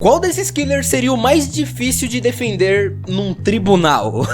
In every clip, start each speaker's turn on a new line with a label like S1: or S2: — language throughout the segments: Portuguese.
S1: Qual desses killers seria o mais difícil de defender num tribunal?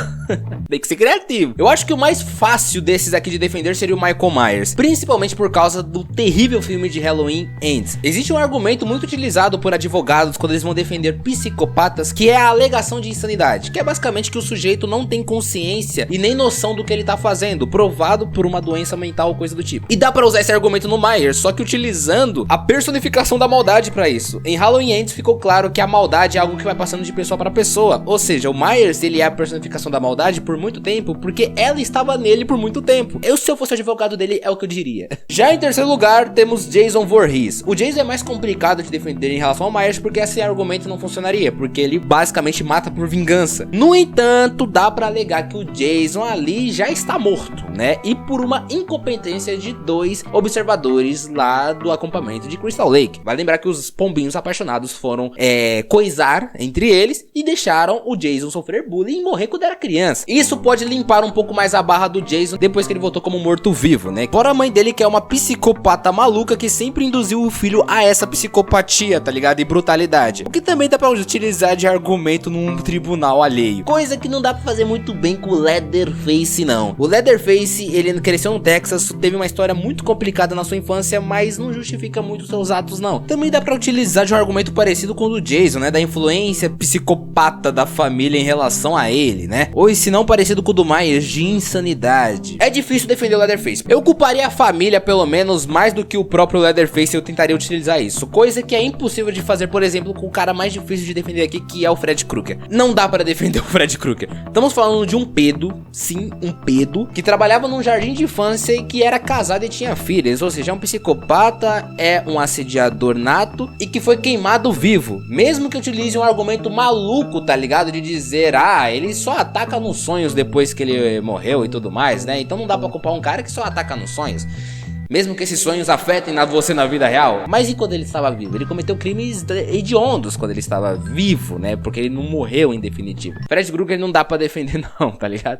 S1: Tem que ser criativo. Eu acho que o mais fácil desses aqui de defender seria o Michael Myers, principalmente por causa do terrível filme de Halloween Ends. Existe um argumento muito utilizado por advogados quando eles vão defender psicopatas, que é a alegação de insanidade, que é basicamente que o sujeito não tem consciência e nem noção do que ele tá fazendo, provado por uma doença mental ou coisa do tipo. E dá pra usar esse argumento no Myers, só que utilizando a personificação da maldade pra isso. Em Halloween Ends ficou claro que a maldade é algo que vai passando de pessoa para pessoa, ou seja, o Myers ele é a personificação da maldade por muito tempo, porque ela estava nele por muito tempo. Se eu fosse advogado dele, é o que eu diria. Já em terceiro lugar, temos Jason Voorhees. O Jason é mais complicado de defender em relação ao Myers, porque esse argumento não funcionaria, porque ele basicamente mata por vingança. No entanto, dá pra alegar que o Jason ali já está morto, né? E por uma incompetência de dois observadores lá do acampamento de Crystal Lake. Vale lembrar que os pombinhos apaixonados foram coisar entre eles e deixaram o Jason sofrer bullying e morrer quando era criança. Isso pode limpar um pouco mais a barra do Jason depois que ele voltou como morto-vivo, né? Fora a mãe dele, que é uma psicopata maluca que sempre induziu o filho a essa psicopatia, tá ligado? E brutalidade. O que também dá pra utilizar de argumento num tribunal alheio. Coisa que não dá pra fazer muito bem com o Leatherface, não. O Leatherface, ele cresceu no Texas, teve uma história muito complicada na sua infância, mas não justifica muito seus atos, não. Também dá pra utilizar de um argumento parecido com o do Jason, né? Da influência psicopata da família em relação a ele, né? Ou se não parecido com o do Myers, de insanidade. É difícil defender o Leatherface. Eu culparia a família, pelo menos, mais do que o próprio Leatherface. Eu tentaria utilizar isso. Coisa que é impossível de fazer, por exemplo, com o cara mais difícil de defender aqui, que é o Fred Krueger. Não dá pra defender o Fred Krueger. Estamos falando de um pedo, sim, um pedo, que trabalhava num jardim de infância e que era casado e tinha filhos. Ou seja, é um psicopata, é um assediador nato e que foi queimado vivo. Mesmo que utilize um argumento maluco, tá ligado? De dizer, ele só ataca nos sonhos depois que ele morreu e tudo mais, né? Então não dá pra culpar um cara que só ataca nos sonhos. Mesmo que esses sonhos afetem você na vida real. Mas e quando ele estava vivo? Ele cometeu crimes hediondos quando ele estava vivo, né? Porque ele não morreu em definitivo. Fred Krueger não dá pra defender não, tá ligado?